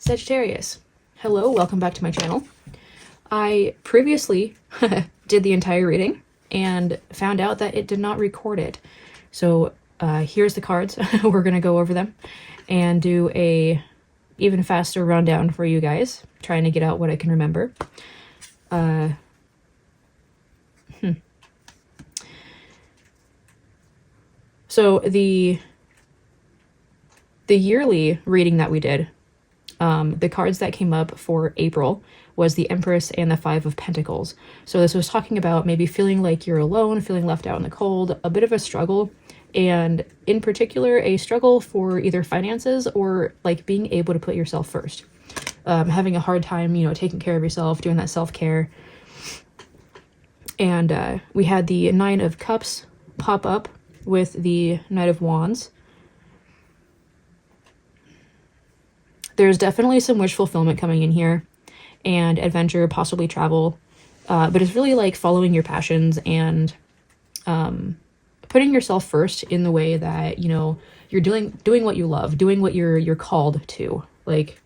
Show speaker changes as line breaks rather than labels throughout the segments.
Sagittarius, hello, welcome back to my channel. I previously did the entire reading and found out that it did not record it. So here's the cards. We're going to go over them and do a even faster rundown for you guys, trying to get out what I can remember. So the yearly reading that we did, the cards that came up for April was the Empress and the Five of Pentacles. So this was talking about maybe feeling like you're alone, feeling left out in the cold, a bit of a struggle, and in particular, a struggle for either finances or like being able to put yourself first. Having a hard time, taking care of yourself, doing that self-care. And we had the Nine of Cups pop up with the Knight of Wands. There's definitely some wish fulfillment coming in here and adventure, possibly travel. But it's really like following your passions and putting yourself first in the way that, you're doing what you love, doing what you're called to, like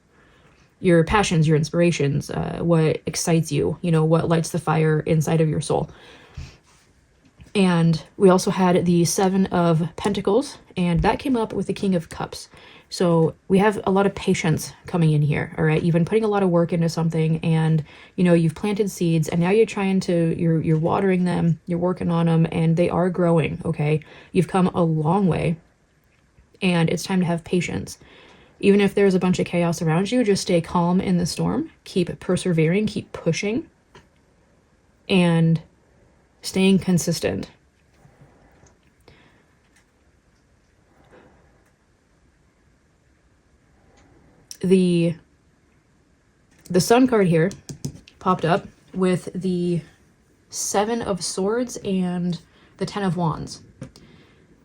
your passions, your inspirations, what excites you, what lights the fire inside of your soul. And we also had the Seven of Pentacles, and that came up with the King of Cups. So we have a lot of patience coming in here, all right? You've been putting a lot of work into something, and, you've planted seeds, and now you're watering them, you're working on them, and they are growing, okay? You've come a long way, and it's time to have patience. Even if there's a bunch of chaos around you, just stay calm in the storm, keep persevering, keep pushing, and staying consistent. The Sun card here popped up with the Seven of Swords and the Ten of Wands.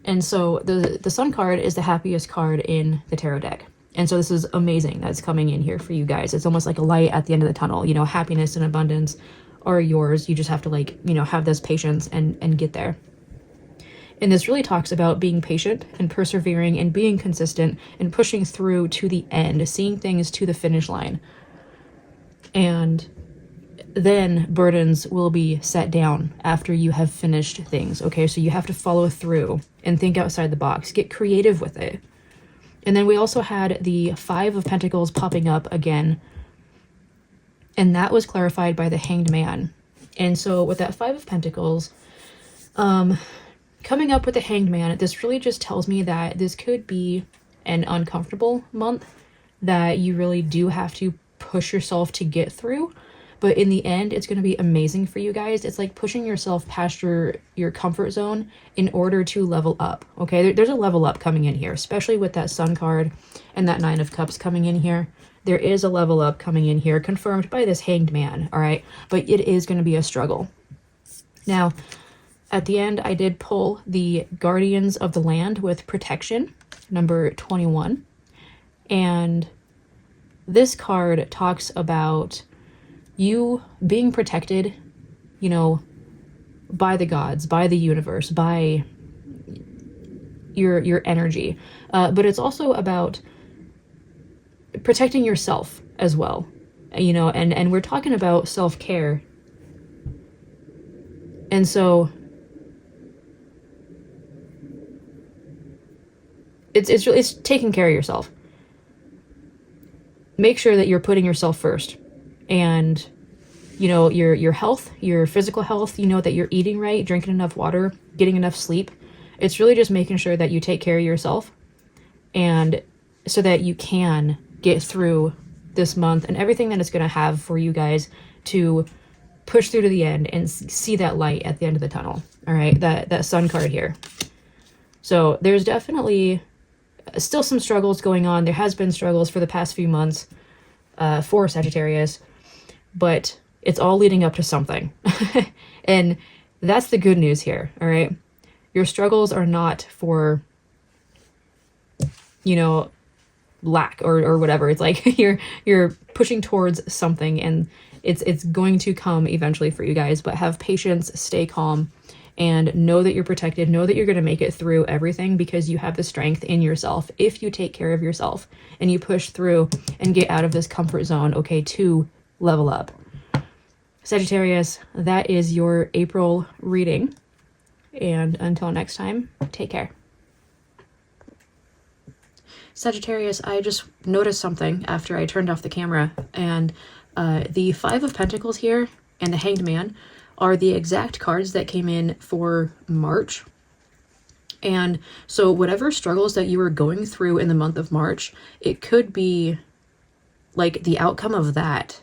And so the Sun card is the happiest card in the tarot deck. And so this is amazing that's coming in here for you guys. It's almost like a light at the end of the tunnel. Happiness and abundance are yours. You just have to have this patience and get there. And this really talks about being patient and persevering and being consistent and pushing through to the end, seeing things to the finish line. And then burdens will be set down after you have finished things, okay? So you have to follow through and think outside the box, get creative with it. And then we also had the Five of Pentacles popping up again, and that was clarified by the Hanged Man. And so with that Five of Pentacles, coming up with the Hanged Man, this really just tells me that this could be an uncomfortable month that you really do have to push yourself to get through. But in the end, it's going to be amazing for you guys. It's like pushing yourself past your comfort zone in order to level up. Okay, there's a level up coming in here, especially with that Sun card and that Nine of Cups coming in here. There is a level up coming in here, confirmed by this Hanged Man, all right? But it is going to be a struggle. Now, at the end, I did pull the Guardians of the Land with Protection, number 21. And this card talks about you being protected, by the gods, by the universe, by your energy. But it's also about protecting yourself as well, and we're talking about self-care. And so it's taking care of yourself. Make sure that you're putting yourself first, and your health, your physical health, that you're eating right, drinking enough water, getting enough sleep. It's really just making sure that you take care of yourself, and so that you can get through this month and everything that it's going to have for you guys to push through to the end and see that light at the end of the tunnel. All right, that Sun card here. So there's definitely still some struggles going on. There has been struggles for the past few months for Sagittarius, but it's all leading up to something. And that's the good news here, all right? Your struggles are not for, lack or whatever. It's like you're pushing towards something, and it's going to come eventually for you guys, but have patience, stay calm, and know that you're protected, know that you're going to make it through everything because you have the strength in yourself if you take care of yourself and you push through and get out of this comfort zone, okay, to level up. Sagittarius, that is your April reading. And until next time, take care. Sagittarius, I just noticed something after I turned off the camera, and the Five of Pentacles here and the Hanged Man are the exact cards that came in for March. And so whatever struggles that you were going through in the month of March, it could be like the outcome of that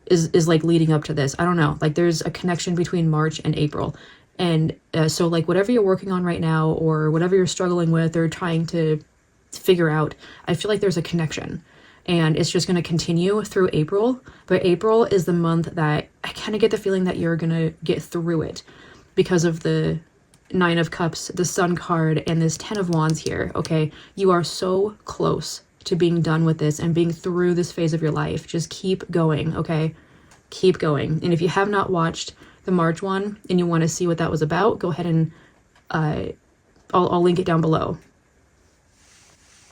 is like leading up to this. I don't know, like there's a connection between March and April. And so like whatever you're working on right now, or whatever you're struggling with or trying to figure out, I feel like there's a connection, and it's just going to continue through April. But April is the month that I kind of get the feeling that you're going to get through it because of the Nine of Cups, the Sun card, and this Ten of Wands here. Okay, you are so close to being done with this and being through this phase of your life. Just keep going, okay? Keep going. And if you have not watched the March one and you want to see what that was about, go ahead and I'll link it down below.